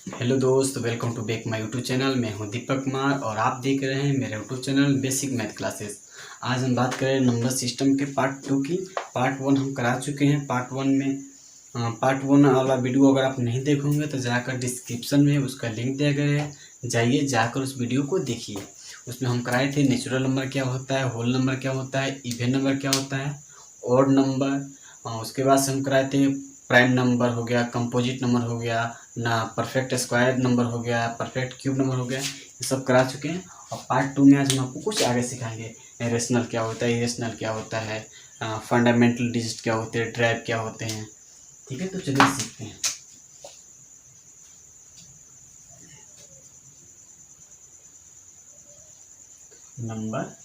Hello दोस्त, welcome to back my YouTube channel. मैं हूं दीपक कुमार और आप देख रहे हैं मेरे YouTube channel basic math classes. आज हम बात करें नंबर सिस्टम के पार्ट 2 की। पार्ट 1 हम करा चुके हैं। पार्ट 1 वाला वीडियो अगर आप नहीं देखोगे तो जाकर डिस्क्रिप्शन में उसका लिंक दिया गया है, जाइए जाकर उस वीडियो को देखिए। उसमें हम कराए थे नेचुरल नंबर क्या होता है, होल नंबर क्या होता है, इवन नंबर क्या होता है, ऑड नंबर। उसके बाद से हम कराए थे प्राइम नंबर हो गया, कंपोजिट नंबर हो गया ना, परफेक्ट स्क्वायर नंबर हो गया, परफेक्ट क्यूब नंबर हो गया, ये सब करा चुके हैं। और पार्ट 2 में आज हम आपको कुछ आगे सिखाएंगे। रेशनल क्या होता है, इरेशनल क्या होता है, फंडामेंटल डिजिट क्या होते हैं, ड्राइव क्या होते हैं। ठीक है, तो चलिए सीखते हैं। नंबर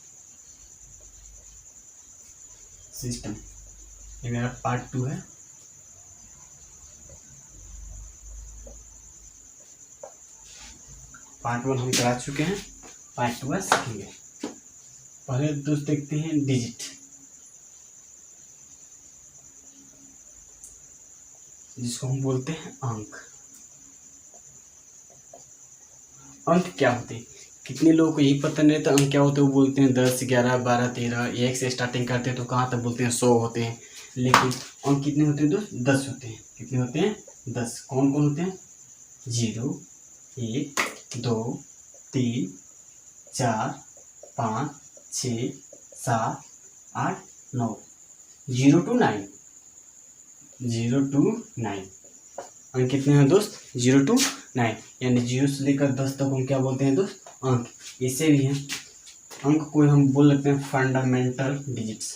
सिस्टम, ये मेरा पार्ट 2 है। पार्ट 1 हम करा चुके हैं, पार्ट 2 सीखेंगे। पहले दोस्त देखते हैं डिजिट, जिसको हम बोलते हैं अंक। अंक क्या होते हैं, कितने लोगों को यही पता नहीं रहता अंक क्या होते हैं। वो बोलते हैं 10, 11, 12, 13, 1 से स्टार्टिंग करते हैं तो कहाँ तक बोलते हैं 100 होते हैं। लेकिन अंक कितने होते हैं दोस्त? 10 होते हैं। कितने होते हैं? 10। कौन कौन होते हैं? 0, 1, 2, 3, 4, 5, 6, 7, 8, 9, 0 to 9। 0 to 9 अंक कितने हैं दोस्त? 0 to 9, यानी 0 से लेकर 10 तक हम क्या बोलते हैं दोस्त? अंक। इसे भी हैं अंक को हम बोल लेते हैं फंडामेंटल डिजिट्स।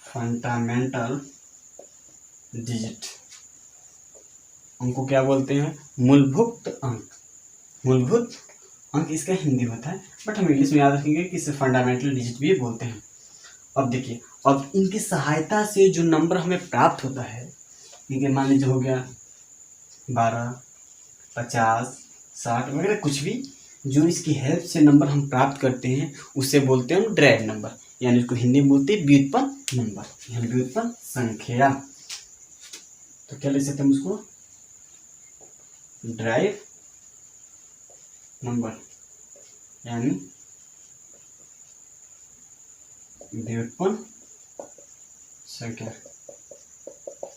फंडामेंटल डिजिट अंक को क्या बोलते हैं? मूलभूत अंक। मूलभूत अंक इसका हिंदी होता है, बट हम इंग्लिश में याद रखेंगे कि इसे फंडामेंटल डिजिट भी बोलते हैं। अब देखिए, अब इनकी सहायता से जो नंबर हमें प्राप्त होता है, ठीक है, मान लीजिए हो गया 12, 50, 60 वगैरह कुछ भी, जो इसकी हेल्प से नंबर हम प्राप्त करते हैं उसे बोलते हैं हम ड्राइव नंबर, यानी उसको हिंदी में बोलते हैं व्युत्पन्न नंबर, यानी व्युत्पन्न संख्या। तो क्या लिख सकते हैं उसको? ड्राइव नंबर, यानी व्युत्पन्न संख्या।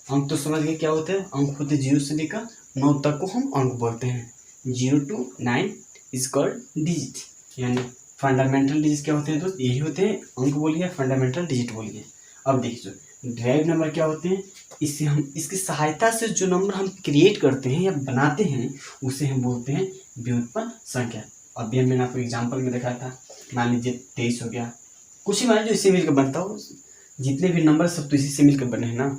अंक तो समझ गए क्या होते हैं? अंक होते 0 से लेकर 9 तक को हम अंक बोलते हैं। 0 to 9 इज कॉल्ड डिजिट, यानी फंडामेंटल डिजिट क्या होते हैं दोस्त? यही होते हैं, अंक बोलिए, फंडामेंटल डिजिट बोलिए। अब देखिए ड्राइव नंबर क्या होते हैं, इससे हम इसकी सहायता से जो नंबर हम क्रिएट करते हैं या बनाते हैं उसे हम बोलते हैं व्युत्पन्न संख्या। अभी मैंने आपको एग्जाम्पल में दिखाया था, मान लीजिए 23 हो गया, कुछ ही मान लीजिए इससे मिलकर बनता हो, जितने भी नंबर सब तो इसी से मिलकर बने हैं ना,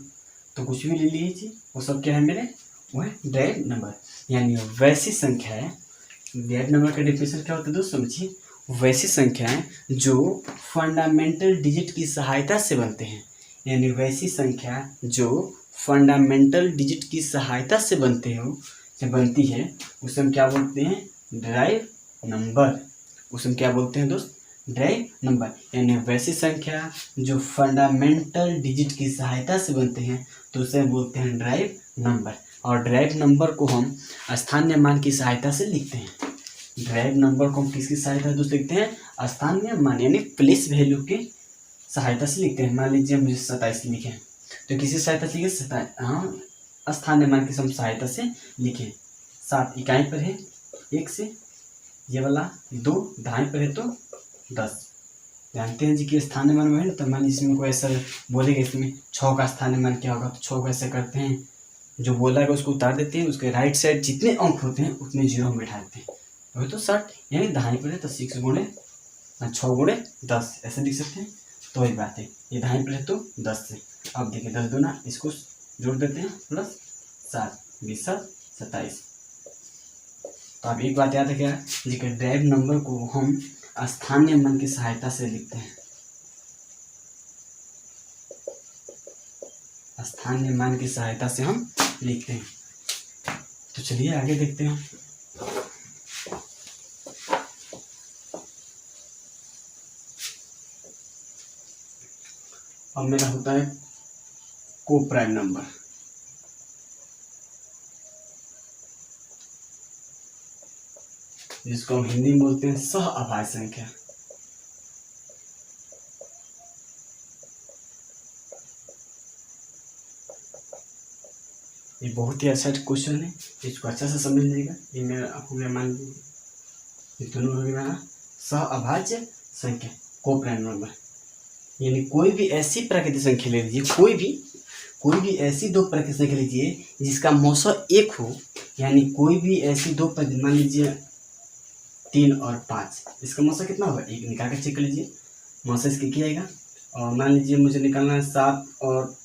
तो कुछ भी ले लीजिए, वो सब क्या है मेरे? वो है ड्राइव नंबर, यानी वैसी संख्या है। ड्राइव नंबर का डेफिनेशन क्या होता है दोस्त? समझिए, वैसी संख्याएं जो फंडामेंटल डिजिट की सहायता से बनते हैं, यानी वैसी संख्या जो फंडामेंटल डिजिट की सहायता से बनती है उसे हम क्या बोलते हैं? Drive number. उसे हम क्या बोलते हैं दोस्त? ड्राइव नंबर, यानी वैसी संख्या जो फंडामेंटल डिजिट की सहायता से बनते हैं तो उसे बोलते हैं ड्राइव नंबर। और ड्राइव नंबर को हम स्थानीय मान की सहायता से लिखते हैं। ड्राइव नंबर को हम किसकी सहायता से दोस्त लिखते हैं? स्थानीय मान, यानी प्लेस वैल्यू की सहायता से लिखते हैं। मान लीजिए मुझे 27 लिखे, तो किसी सहायता से लिखे? हाँ, स्थानीय मान की हम सहायता से लिखें। 7 इकाई पर है 1 से, ये वाला 2 दहाई पर है तो 10। जानते हैं जी कि स्थानीय मान में है ना, तो मान लीजिए इसमें कोई ऐसा बोलेगा इसमें 6 का स्थानीय मान क्या होगा, तो 6 को ऐसे करते हैं, जो बोला है उसको उतार देते हैं, उसके राइट साइड जितने अंक होते हैं उतने 0 हम बैठा देते हैं, वही तो 60, यानी दहाई पर है तो 6 गुणे 6 गुणे 10 ऐसे लिख सकते हैं। तो वही बात है, ये दहाई पर है तो 10 से। अब देखिए 10 दूना, इसको जोड़ देते हैं प्लस 7, 20, 7, 27। तो अब एक बात याद रखिएगा जी कि ड्राइव नंबर को हम स्थानीय मान की सहायता से लिखते हैं। स्थानीय मान की सहायता से हम लिखते हैं। तो चलिए आगे देखते हैं। अब मेरा होता है को प्राइम नंबर, जिसको हम हिंदी में बोलते हैं सह अभाज्य संख्या। ये बहुत ही अच्छा क्वेश्चन है, इसको अच्छा से समझ लीजिएगा। ये मेरा आपको मान लीजिए ये दोनों हो गया मेरा सह अभाज्य संख्या को प्राइम नंबर, यानी कोई भी ऐसी प्राकृतिक संख्या ले लीजिए, कोई भी ऐसी दो प्राकृतिक संख्या लीजिए जिसका मौसा एक हो, यानी कोई भी ऐसी दो प्राकृतिक, मान लीजिए 3 और 5, इसका मौसा कितना होगा, एक निकाल कर चेक कर लीजिए, मौसा इसके क्या आएगा। और मान लीजिए मुझे निकालना है 7 और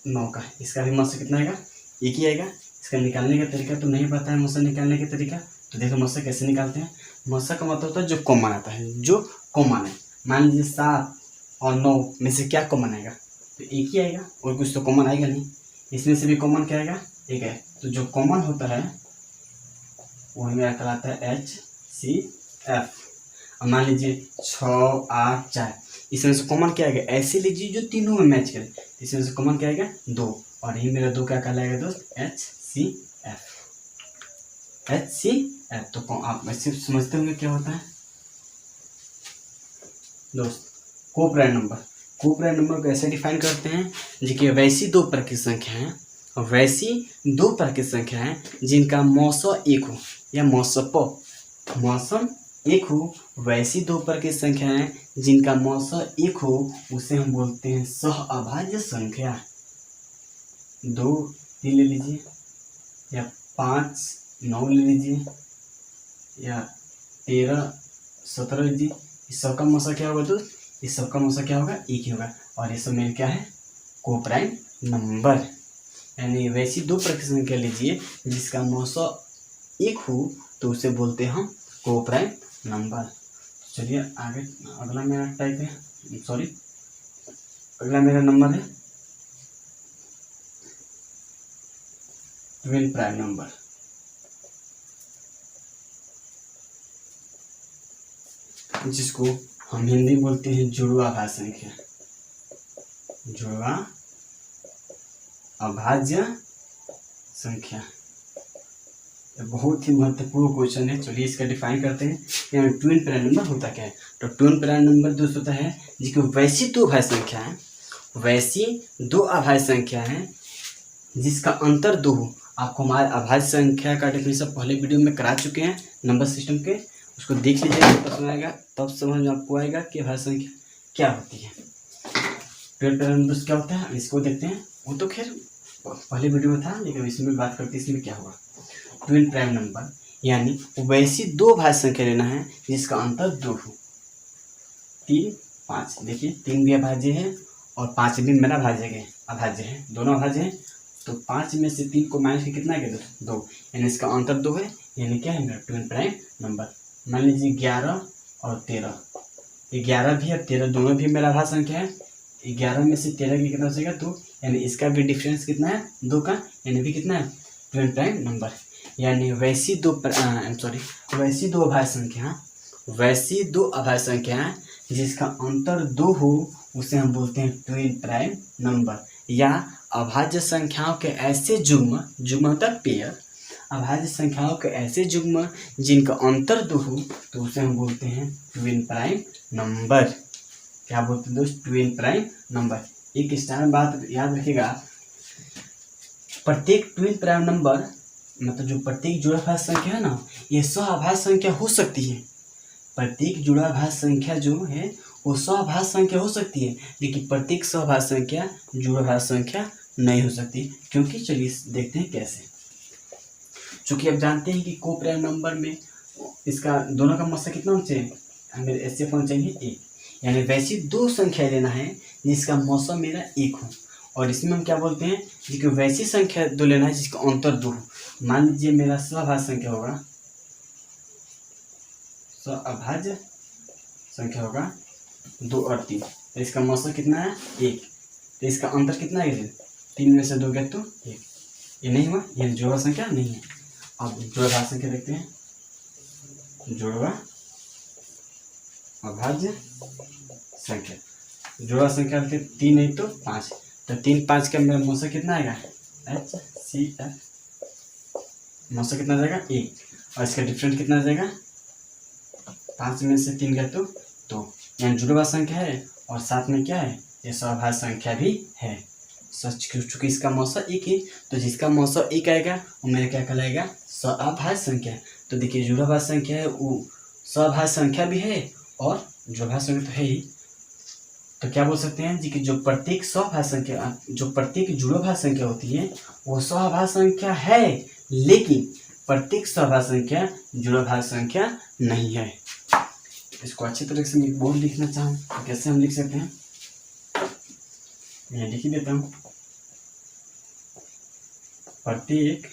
9 का, इसका भी मौसा कितना आएगा, एक ही आएगा। इसका निकालने का तरीका तो नहीं पता है, मौसा निकालने का तरीका, तो देखो मौसा कैसे निकालते हैं। मौसा का मतलब होता है जो कॉमन आता है, जो कॉमन है। मान लीजिए 7 और 9 में से क्या कॉमन आएगा, तो एक ही आएगा, और कुछ तो कॉमन आएगा नहीं। इसमें से भी कॉमन क्या आएगा, एक है। तो जो कॉमन होता है वो मेरा कहलाता है HCF। और मान लीजिए 6, 8, 4, इसमें से कॉमन क्या आएगा, ऐसे लीजिए जो तीनों में मैच करे, इसमें से कॉमन क्या आएगा 2, और ये मेरा 2 क्या कहलाएगा दोस्त, HCF। तो आप ऐसे समझते होंगे क्या होता है दोस्त, को प्राइम नंबर। को प्राइम नंबर को ऐसे डिफाइन करते हैं कि वैसी दो प्राकृतिक संख्या हैं, वैसी दो प्राकृतिक संख्या हैं जिनका मौसा एक हो, या मौसम एक हो, वैसी दो प्राकृतिक संख्या हैं जिनका मौसा एक हो, उसे हम बोलते हैं सह अभाज्य संख्या। 2, 3 ले लीजिए, या 5, 9 ले लीजिए, या 13, 17 लीजिए, इस सब का मौसा क्या होगा दोस्त, इस सब का मौसा क्या होगा, एक ही होगा। और ये सब मेरे क्या है, को प्राइम नंबर। यानी वैसी दो प्राकृतिक संख्या लीजिए जिसका मौसा एक हो, तो उसे बोलते हैं हम को प्राइम नंबर। चलिए आगे, अगला मेरा टाइप है, सॉरी अगला मेरा नंबर है ट्विन प्राइम नंबर। जिसको हम हिंदी बोलते हैं जुड़वा अभाज्य संख्या, जुड़वा अभाज्य संख्या। बहुत ही महत्वपूर्ण क्वेश्चन है। चलिए इसका डिफाइन करते हैं कि ट्विन प्राइम नंबर होता क्या है। तो ट्विन प्राइम नंबर दोस्त होता है जिसको वैसी दो अभाज्य संख्या है, वैसी दो अभाज्य संख्या है जिसका अंतर 2 हो। आपको हमारे अभाज्य संख्या का डेफिनेशन पहले वीडियो में करा चुके हैं नंबर सिस्टम के, उसको देख लीजिएगा, पसंद आएगा तब समझ में आपको आएगा कि अभाज्य संख्या क्या होती है। ट्विन प्राइम नंबर क्या होता है, इसको देखते हैं। वो तो खैर पहले वीडियो में था, लेकिन इसमें बात करते हैं इसमें क्या होगा। ट्विन प्राइम नंबर यानी वैसी दो अभाज्य संख्या लेना है जिसका अंतर 2 हो। 3, 5, देखिए 3 भी अभाज्य है और 5 भी मेरा अभाज्य है, दोनों अभाज्य हैं। तो 5 में से 3 को माइनस के कितना है, 2, यानी इसका अंतर 2 है, यानी क्या है मेरा ट्विन प्राइम नंबर। मान लीजिए 11 और 13, 11 भी और 13 दोनों भी मेरा अभाज्य संख्या है। 11 में से 13 की कितना बचेगा 2, यानी इसका भी डिफरेंस कितना है 2 का, यानी भी कितना है ट्विन प्राइम नंबर। यानी वैसी दो अभाज्य संख्या जिसका अंतर 2 हो उसे हम बोलते हैं ट्विन प्राइम नंबर। या अभाज्य संख्याओं के ऐसे जुग्म मतलब पेयर, अभाज्य संख्याओं के ऐसे जुग्म जिनका अंतर 2 हो, तो उसे हम बोलते हैं ट्विन प्राइम नंबर। क्या बोलते हैं दोस्त, ट्विन प्राइम नंबर। एक स्टैंडर्ड बात याद रखिएगा, प्रत्येक ट्विन प्राइम नंबर मतलब जो प्रत्येक जुड़ा अभाज्य संख्या है ना, ये सहअभाज्य संख्या हो सकती है। प्रत्येक जुड़ा अभाज्य संख्या जो है वो सहअभाज्य संख्या हो सकती है, लेकिन प्रत्येक सहअभाज्य संख्या जुड़ा अभाज्य संख्या नहीं हो सकती। क्योंकि चलिए देखते हैं कैसे। चूंकि आप जानते हैं कि को प्राइम नंबर में इसका दोनों का मौसा कितना होना चाहिए, हमें HCF होना चाहिए 1। यानी वैसी दो संख्या लेना है जिसका मौसा मेरा 1 हो, और इसमें हम क्या बोलते हैं कि वैसी संख्या 2 लेना है जिसका अंतर 2 हो। मान लीजिए मेरा सहअभाज्य संख्या होगा, सहअभाज्य संख्या होगा 2 और 3, तो इसका मौसा कितना है 1, तो इसका अंतर कितना है 3 में से 2 गया तो 1। ये नहीं हुआ, ये जुड़वा संख्या नहीं है। अब जुड़वा संख्या देखते हैं, जुड़वा अभाज्य संख्या, जुड़वा संख्या 3 नहीं तो 5, तो 3 5 का मेरा मौसा कितना आएगा, HCl, मौसा कितना जाएगा 1, और इसका डिफरेंट कितना जाएगा, 5 में से 3 गया तो 2, यानी जुड़वाँ संख्या है और साथ में क्या है, ये सभाज्य संख्या भी है। सच चूंकि इसका मौसा 1 है तो जिसका मौसा 1 आएगा वो मेरा क्या कहलाएगा, सभाज्य संख्या। तो देखिए जुड़वाँ संख्या है वो सभाज्य संख्या भी है और जुड़वाँ संख्या तो है ही, तो क्या बोल सकते हैं जी कि जो प्रत्येक सभाज्य संख्या, जो प्रत्येक जुड़वाँ संख्या होती है वो सभाज्य संख्या है, लेकिन प्रत्येक सभाज्य संख्या जुड़वाँ संख्या नहीं है। इसको अच्छी तरह से मैं बोर्ड लिखना चाहूँ तो कैसे हम लिख सकते हैं, मैं लिख ही देता हूँ। प्रत्येक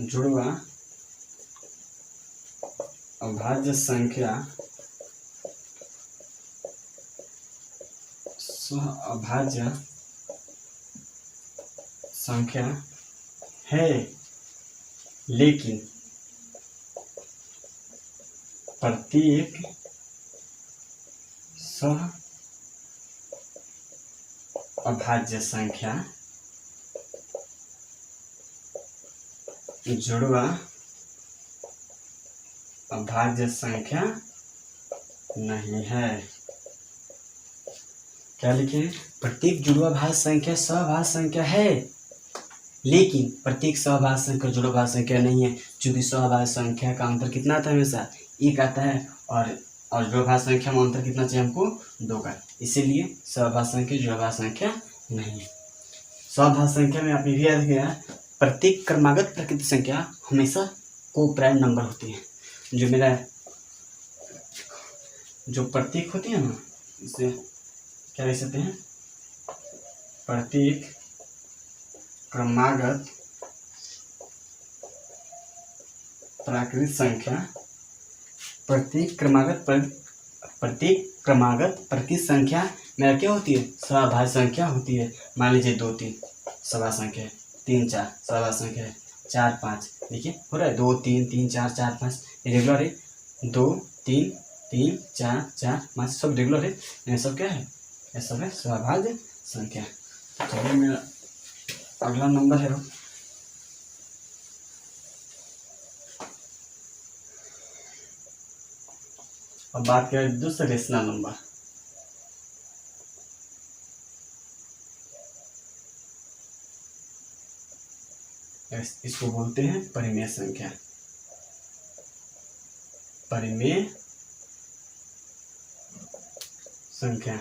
जुड़वाँ अभाज्य संख्या अभाज्य संख्या है, लेकिन प्रत्येक सह अभाज्य संख्या जुड़वाँ अभाज्य संख्या नहीं है। क्या लिखे, प्रत्येक जुड़वाँ अभाज्य संख्या सभाज्य संख्या है, लेकिन प्रत्येक सभाज्य संख्या जुड़वाँ संख्या नहीं है। चूंकि सभाज्य संख्या का अंतर कितना आता है, हमेशा 1 आता है, और जुड़वाँ संख्या में अंतर कितना चाहिए हमको, 2 का, इसीलिए सभाज्य संख्या जुड़वाँ संख्या नहीं है। सभाज्य संख्या में आपने भी याद किया, प्रत्येक क्रमागत प्रकृति संख्या हमेशा को प्राइम नंबर होती है। जो मेरा जो प्रत्येक होती है ना, इसे क्या लिख सकते हैं, प्रत्येक क्रमागत प्राकृत संख्या, प्रत्येक क्रमागत प्राकृत संख्या मेरा क्या होती है, सभाज्य संख्या होती है। मान लीजिए 2 3 सभाज्य संख्या है, 3 4 सभाज्य संख्या है, 4 5, देखिए हो रहा है 2 3 3 4 4 5 रेगुलर है, 2 3 3 4 4 5 सब रेगुलर है, ये सब क्या है, ये सब है सभाज्य संख्या। चलिए मेरा अगला नंबर है, अब बात करें दूसरे रेशनल नंबर। इसको बोलते हैं परिमेय संख्या। परिमेय संख्या,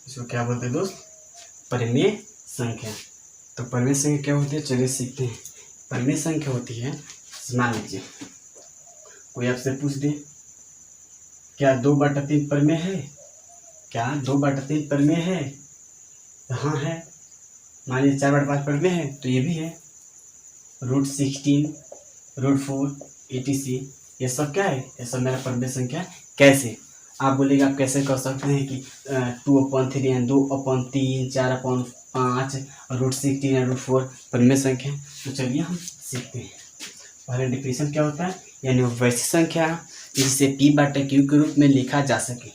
इसको क्या बोलते हैं दोस्त, परिमेय संख्या। तो परिमेय संख्या क्या होती है, चलिए सीखते हैं। परिमेय संख्या होती है, मान लीजिए कोई आपसे पूछ दे क्या 2/3 परिमेय है, क्या 2/3 परिमेय है, हाँ है। मान लीजिए 4/5 परिमेय है, तो ये भी है। √16 √4 etc, ये सब क्या है, ये सब मेरा परिमेय संख्या। कैसे आप बोलेंगे, आप कैसे कर सकते हैं कि 2/3 2/3 4/5 √16 √4 परिमेय संख्या। तो चलिए हम सीखते हैं। पहले डिफिनेशन क्या होता है, यानी वैसी संख्या जिसे P/Q के रूप में लिखा जा सके।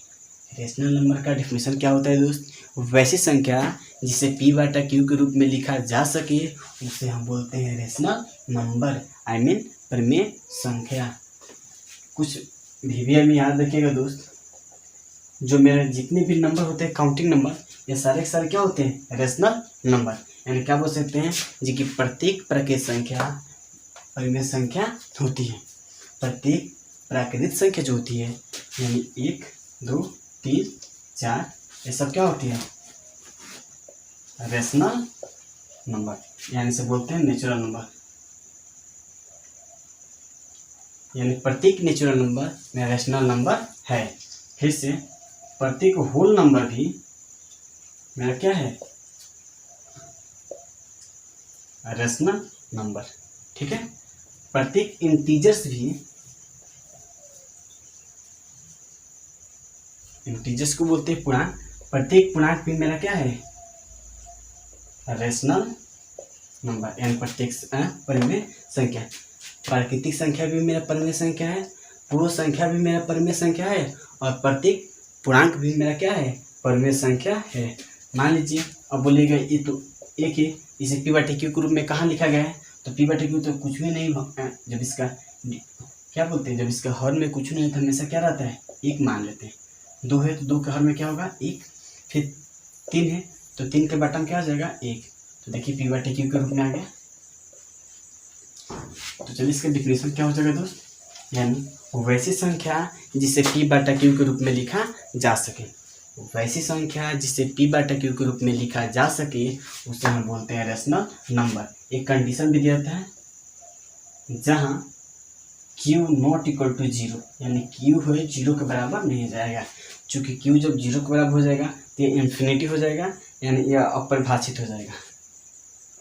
रेशनल नंबर का डिफिनेशन क्या होता है दोस्त, वैसी संख्या जिसे P/Q के रूप में लिखा जा सके उसे हम बोलते हैं रेशनल नंबर, आई मीन परिमेय संख्या। कुछ VBA में याद रखिएगा दोस्त, जो मेरे जितने भी नंबर होते हैं काउंटिंग नंबर, ये सारे के सारे क्या होते हैं, रेशनल नंबर। यानी क्या बोल सकते हैं जी कि प्रत्येक प्राकृत संख्या परिमेय संख्या होती है। प्रत्येक प्राकृत संख्या जो होती है, यानी 1 2 3 4, ये सब क्या होती है, रेशनल नंबर, यानी से बोलते हैं नेचुरल नंबर। यानी प्रत्येक नेचुरल नंबर में रेशनल नंबर है। फिर से प्रत्येक होल नंबर भी मेरा क्या है, रेशनल नंबर, ठीक है। प्रत्येक इंटीजर्स भी, इंटीजर्स को बोलते हैं पूर्णांक, प्रत्येक पूर्णांक भी मेरा क्या है, रेशनल नंबर, यानी प्रत्येक परिमेय संख्या। प्राकृतिक संख्या भी मेरा परिमेय संख्या है, पूर्ण संख्या भी मेरा परिमेय संख्या है, और प्रत्येक पूर्णांक भी मेरा क्या है, परिमेय संख्या है। मान लीजिए अब बोलिएगा ये तो एक है, इसे पी बटे क्यू के रूप में कहाँ लिखा गया है, तो पी बटे क्यू तो कुछ भी नहीं, जब इसका क्या बोलते हैं, जब इसका हर में कुछ नहीं है तो हमेशा क्या रहता है, एक मान लेते हैं। 2 है तो 2 के हर में क्या होगा, 1। फिर 3 है तो 3 के बटा में क्या हो जाएगा, 1। तो देखिए पी बटे क्यू के रूप में आ गया। तो चलिए इसका डिफिनेशन क्या हो जाएगा दोस्त, यानी वैसी संख्या जिसे पी बटा क्यू के रूप में लिखा जा सके, वैसी संख्या जिसे पी बटा क्यू के रूप में लिखा जा सके उसे हम बोलते हैं रेशनल नंबर। एक कंडीशन भी दिया था जहाँ q नॉट इक्वल टू 0, यानी q है 0 के बराबर नहीं हो जाएगा। चूंकि q जब 0 के बराबर हो जाएगा तो ये इन्फिनिटी हो जाएगा, यानी यह अपरिभाषित हो जाएगा।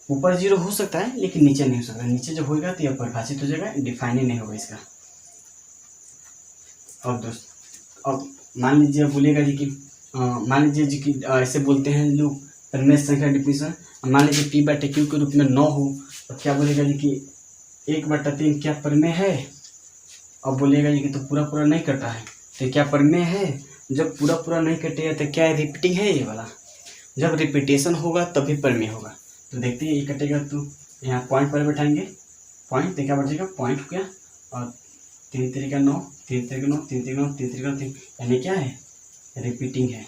ऊपर 0 हो सकता है लेकिन नीचे नहीं हो सकता, नीचे जब होगा तो यह परिभाषित हो जाएगा, डिफाइन ही नहीं होगा इसका। और दोस्त अब मान लीजिए बोलिएगा जी कि मान लीजिए जी कि ऐसे बोलते हैं लोग परिमेय संख्या डिफिनेशन, मान लीजिए पी बटे क्यू के रूप में 9 हो तो क्या बोलेगा जी कि 1/3 क्या परिमेय है। अब बोलिएगा जी कि तो पूरा पूरा नहीं कटा है तो क्या परिमेय है। जब पूरा पूरा नहीं कटेगा तो क्या रिपीटिंग है, ये वाला जब रिपीटेशन होगा तभी परिमेय होगा। तो देखते हैं ये कटेगा तो यहाँ पॉइंट पर बैठाएंगे, पॉइंट तो क्या बचेगा, पॉइंट हो गया और 3 3 9, 3 3 9, 3 3 9, 3 3 9, 3, यानी क्या है, रिपीटिंग है।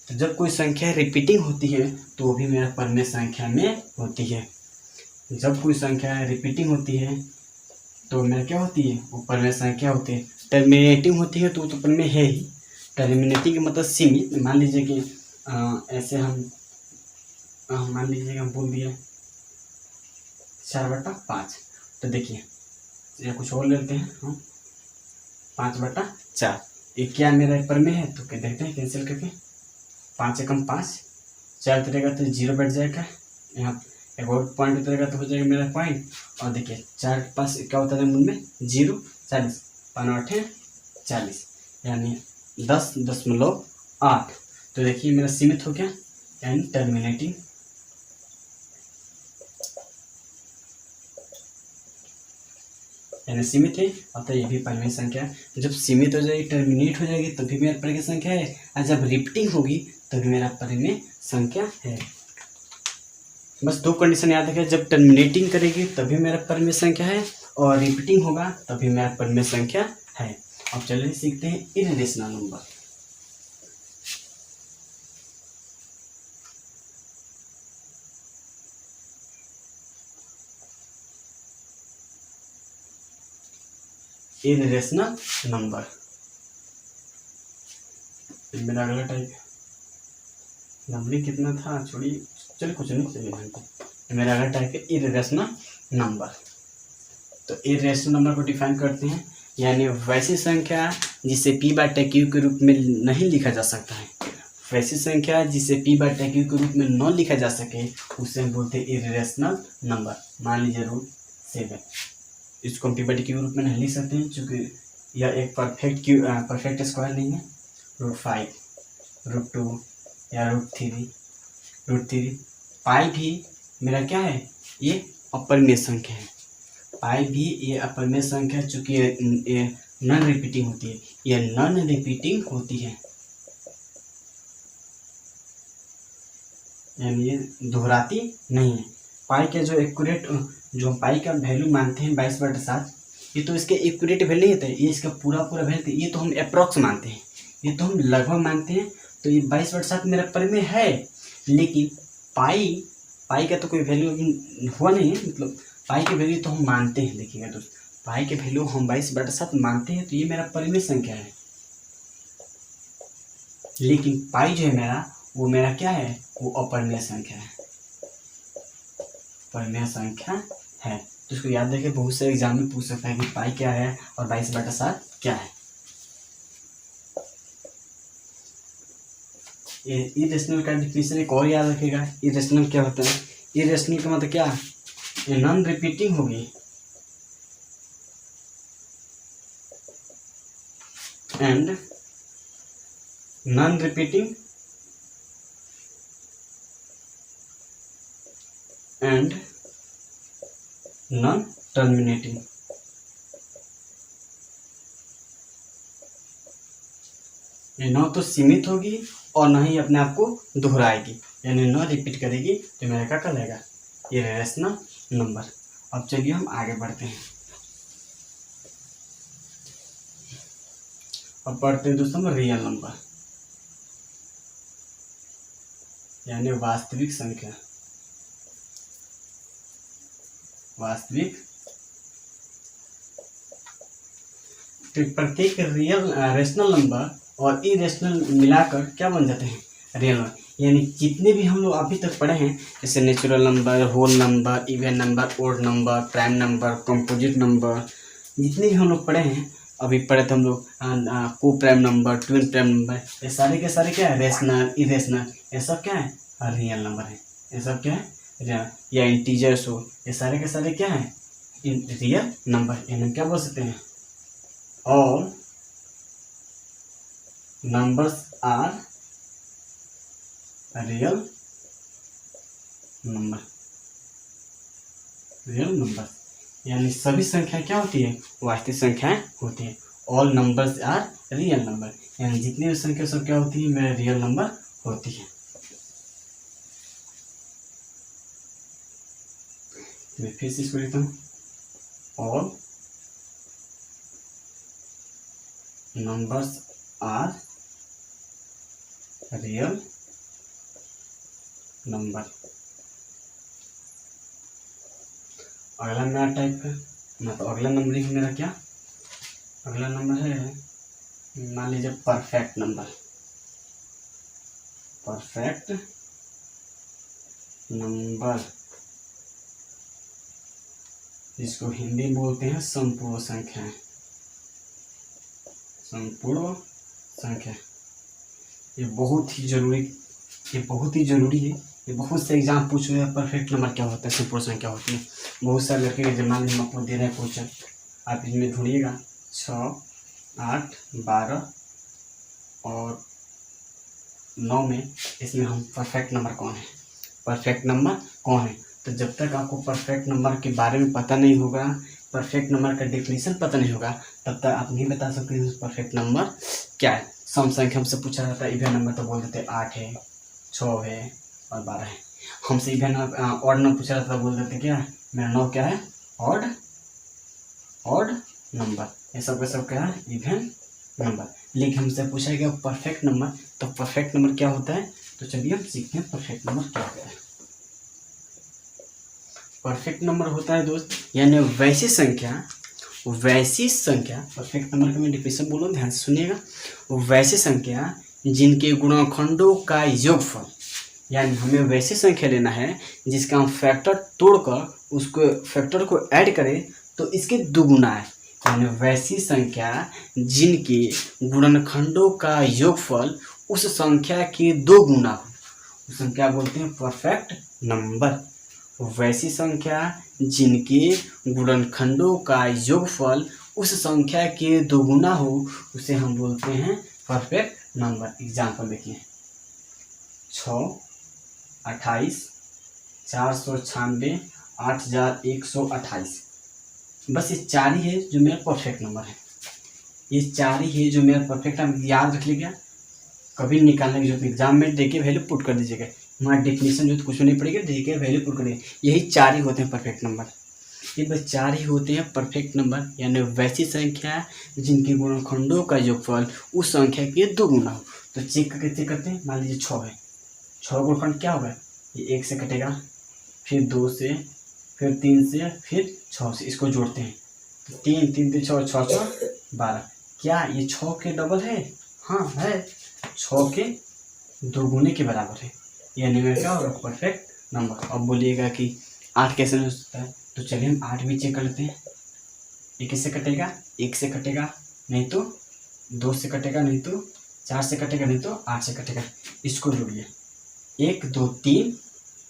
तो जब कोई संख्या रिपीटिंग होती है तो वो भी मेरा परिमेय संख्या में होती है। जब कोई संख्या रिपीटिंग होती है तो मेरा क्या होती है, वो परिमेय संख्या होती है। टर्मिनेटिंग होती है तो वो तो परिमेय है ही। टर्मिनेटिंग का मतलब सीमित। मान लीजिए कि ऐसे हम मान लीजिए हम बोल दिए 4/5, तो देखिए या कुछ और लेते हैं हम 5/4, ये क्या मेरा परिमेय है, तो क्या देखते हैं कैंसिल करके 5 एकम 5, 4 उतरेगा तो 0 बैठ जाएगा, यहाँ एक और पॉइंट उतरेगा तो हो जाएगा मेरा पॉइंट। और देखिए 4 के पास क्या होता है मूल में 0, 40, 5 8 40, यानी 10.8। तो देखिए मेरा सीमित हो गया, यानी टर्मिनेटिंग। यानी सीमित है, अतः ये भी परिमेय संख्या है। जब सीमित हो जाएगी, टर्मिनेट हो जाएगी तभी मेरा परिमेय संख्या है, और जब रिपीटिंग होगी तभी मेरा परिमेय संख्या है। बस 2 कंडीशन याद रखिए, जब टर्मिनेटिंग करेगी तभी मेरा परिमेय संख्या है और रिपीटिंग होगा तभी मेरा परिमेय संख्या है। अब चलिए सीखते हैं इररेशनल नंबर। इररेशनल नंबर मेरा अगला टाइप नंबरिंग कितना था, छोड़िए, चलिए कुछ नहीं, चलिए मेरा अगला टाइप है इररेशनल नंबर। तो इररेशनल नंबर को डिफाइन करते हैं, यानी वैसी संख्या जिसे पी बटे क्यू के रूप में नहीं लिखा जा सकता है। वैसी संख्या जिसे पी बटे क्यू के रूप में न लिखा जा सके उसे हम बोलते हैं इररेशनल नंबर। मान लीजिए √7, इसको हम पी बटे क्यू के रूप में नहीं लिख सकते हैं क्योंकि यह एक परफेक्ट स्क्वायर नहीं है। √5, √2 या √3। पाई भी मेरा क्या है, ये अपरिमेय संख्या है। पाई भी ये अपरिमेय संख्या, चूंकि ये नॉन रिपीटिंग होती है, ये नॉन रिपीटिंग होती है, यानी ये दोहराती नहीं है। पाई के जो एक्यूरेट, जो पाई का वैल्यू मानते हैं 22/7, ये तो इसके एक्यूरेट वैल्यू नहीं होता है, ये इसका पूरा वैल्यू, ये तो हम अप्रॉक्स मानते हैं, ये तो हम लगभग मानते हैं। तो ये 22/7 मेरा परिमेय है, लेकिन पाई का तो कोई वैल्यू अभी हुआ नहीं है, मतलब पाई के वैल्यू तो हम मानते हैं। देखिएगा दोस्त, पाई के वैल्यू हम 22/7 मानते हैं, तो ये मेरा परिमेय संख्या है। लेकिन पाई जो है मेरा, वो मेरा क्या है, वो अपरिमेय संख्या है, परिमेय संख्या है। तो इसको याद रखिए, बहुत से एग्जाम में पूछ सकता है कि पाई क्या है और 22/7 क्या है। इरेशनल का डिफिनेशन एक और याद रखिएगा। इरेशनल क्या होता है, इरेशनल का मतलब क्या, ये नॉन रिपीटिंग होगी and non repeating and non terminating. ये न तो सीमित होगी और न ही अपने आप को दोहराएगी, यानी न रिपीट करेगी, तो मेरा क्या कहलाएगा, ये रेशनल नंबर। अब चलिए हम आगे बढ़ते हैं। अब पढ़ते हैं दोस्तों रियल नंबर, यानी वास्तविक संख्या। वास्तविक, तो प्रत्येक रियल रेशनल नंबर और इरेशनल मिलाकर क्या बन जाते हैं, रियल नंबर। यानी जितने भी हम लोग अभी तक पढ़े हैं, जैसे natural number, whole number, even number, odd number, prime number, composite number, जितने भी हम लोग पढ़े हैं, अभी पढ़े थे हम लोग को prime number, twin prime number, ये सारे के सारे क्या है, रेशनल, इरेशनल, ये सब क्या है, रियल नंबर है। ये सब क्या है, रियल, या इंटीजर्स हो, ये सारे के सारे क्या है, रियल नंबर। इन्हें क्या बोल सकते हैं, all numbers are real number। Real number यानी सभी संख्या क्या होती है, वास्तविक संख्याएं होती है। All numbers are real number, यानी जितनी भी संख्या सब क्या होती है, मेरे रियल नंबर होती है। मैं फिर से इसको लिखता हूँ, all numbers are real number. अगला मेरा टाइप है, मतलब अगला नंबरिंग मेरा क्या, अगला नंबर है, मान लीजिए परफेक्ट नंबर। परफेक्ट नंबर, जिसको हिंदी में बोलते हैं संपूर्ण संख्याएं। संपूर्ण संख्या, ये बहुत ही जरूरी, ये बहुत ही जरूरी है। ये बहुत से एग्जाम पूछ रहे हैं परफेक्ट नंबर क्या होता है, संपूर्ण संख्या होती है। बहुत सारे लड़के के जमा में आपको दे रहे हैं क्वेश्चन, आप इसमें ढूंढिएगा 6, 8, 12 और 9 में, इसमें हम परफेक्ट नंबर कौन है, परफेक्ट नंबर कौन है। तो जब तक आपको परफेक्ट नंबर के बारे में पता नहीं होगा, परफेक्ट नंबर का डेफिनेशन पता नहीं होगा, तब तक आप नहीं बता सकते परफेक्ट नंबर क्या है। सम संख्या हमसे पूछा जाता है, इवन नंबर तो बोल देते 8 है, 6 है और 12 है। हमसे इवन ऑड नंबर पूछा जाता है, बोल देते क्या है, मेरा 9 क्या है, ऑड नंबर। ये सब का सब क्या है, इवन नंबर। लेकिन हमसे पूछा गया परफेक्ट नंबर, तो परफेक्ट नंबर क्या होता है, तो चलिए हम सीखते हैं परफेक्ट नंबर क्या होता है। परफेक्ट नंबर होता है दोस्त, यानी वैसी संख्या परफेक्ट नंबर का मैं डिफिनेशन बोलूँ, ध्यान से सुनिएगा। वैसी संख्या जिनके गुणनखंडों का योगफल, यानी हमें वैसी संख्या लेना है जिसका हम फैक्टर तोड़कर उसको फैक्टर को ऐड करें तो इसके दुगुना है। यानी वैसी संख्या जिनके गुणनखंडों का योगफल उस संख्या के 2 गुना हो, उस संख्या बोलते हैं परफेक्ट नंबर। वैसी संख्या जिनके गुणनखंडों का योगफल उस संख्या के 2 गुना हो, उसे हम बोलते हैं परफेक्ट नंबर। एग्जाम्पल देखिए, 6, 28, 496, 8128, बस ये 4 ही है जो मेरा परफेक्ट नंबर है। ये 4 ही है जो मेरा परफेक्ट नंबर, याद रख लीजिएगा, कभी निकालने की जरूरत नहीं, एग्जाम में देके वैल्यू पुट कर दीजिएगा, हमारा डेफिनेशन जो तो कुछ नहीं पड़ेगा, देके वैल्यू पुट करिए। यही 4 ही होते हैं परफेक्ट नंबर, ये बस 4 ही होते हैं परफेक्ट नंबर। यानी वैसी संख्या जिनके गुणनखंडों का योगफल उस संख्या के 2 गुना हो। तो चेक करते हैं, मान लीजिए 6 है, 6 गुणनखंड क्या होगा, ये 1 से कटेगा, फिर 2 से, फिर 3 से, फिर 6 से, इसको जोड़ते हैं तो 3 3 3 6 6 6 12। क्या ये 6 के डबल है, हाँ है, 6 के 2 गुने के बराबर है, यानी मेरा क्या होगा, परफेक्ट नंबर। अब बोलिएगा कि 8 कैसे हो सकता है, तो चलिए हम 8 भी चेक कर लेते हैं। ये किससे कटेगा, 1 से कटेगा, नहीं तो 2 से कटेगा, नहीं तो 4 से कटेगा, नहीं तो 8 से कटेगा। इसको जोड़िए, 1 2 3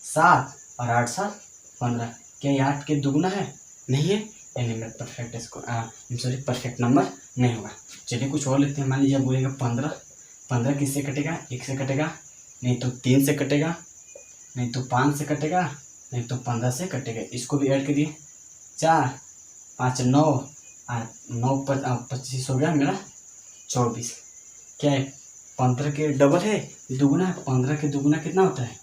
7 और 8 7 15। क्या ये 8 के दुगुना है, नहीं है, यानी मेरा परफेक्ट इसको परफेक्ट नंबर नहीं होगा। चलिए कुछ और लेते हैं, मान लीजिए बोलेगा 15, 15 किससे कटेगा, 1 से कटेगा, नहीं तो 3 से कटेगा, नहीं तो 5 से कटेगा, नहीं तो 15 से कटेगा। इसको भी ऐड करिए, 4 5 9 9 25 हो गया मेरा 24। क्या है, 15 के डबल है, दुगुना। 15 के दुगुना कितना होता है?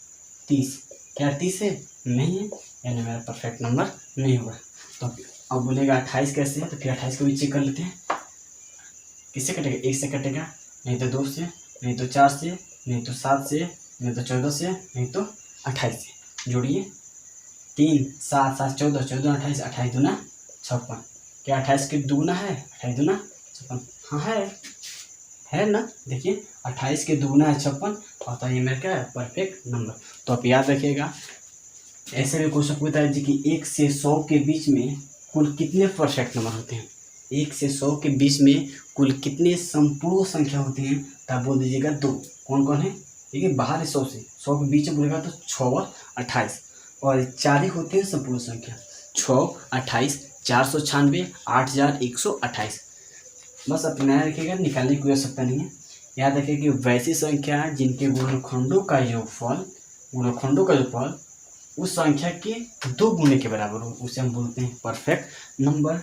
30। क्या 30 है? नहीं है, यानी मेरा परफेक्ट नंबर नहीं होगा। तो अब बोलेगा 28 कैसे है, तो फिर 28 को भी चेक कर लेते हैं। किससे कटेगा? 1 से कटेगा, नहीं तो 2 से, नहीं तो 4 से, नहीं तो 7 से, नहीं तो 14 से, नहीं तो 28 से। जोड़िए 3 7 7 14 14 28, 28 दूना 56। क्या 28 के दुगुना है? 28 दूना 56। हाँ है ना। देखिए 28 के दुगुना है 56, और तो ये मेरा क्या है? Perfect number. तो आप याद रखिएगा, ऐसे में क्वेश्चन पूछता है जी कि 1 से 100 के बीच में कुल कितने परफेक्ट नंबर होते हैं। 1 से 100 के बीच में कुल कितने संपूर्ण संख्या होती हैं, तब बोल दीजिएगा 2। कौन कौन है? देखिए बाहर है 100 से, 100 के बीच में बोलेगा तो 6 और 28, और 4 ही होते हैं संपूर्ण संख्या। 6 28 496 8128। बस आप नया रखिएगा, निकालने की कोई आवश्यकता नहीं है। याद रखिए कि वैसी संख्या जिनके गुणनखंडों का योगफल उस संख्या के 2 गुने के बराबर हो, उसे हम बोलते हैं परफेक्ट नंबर।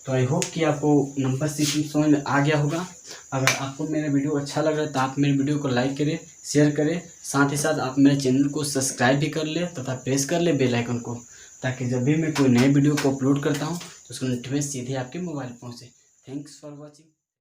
तो आई होप कि आपको नंबर सिस्टम समझ में आ गया होगा। अगर आपको मेरा वीडियो अच्छा लग रहा है तो आप मेरे वीडियो को लाइक करें, शेयर करें, साथ ही साथ आप मेरे चैनल को सब्सक्राइब भी कर ले तथा प्रेस कर ले बेल आइकन को, ताकि जब भी मैं कोई नए वीडियो को अपलोड करता हूँ तो उसका नोटिफिकेशन सीधे आपके मोबाइल पहुँचे। Thanks for watching.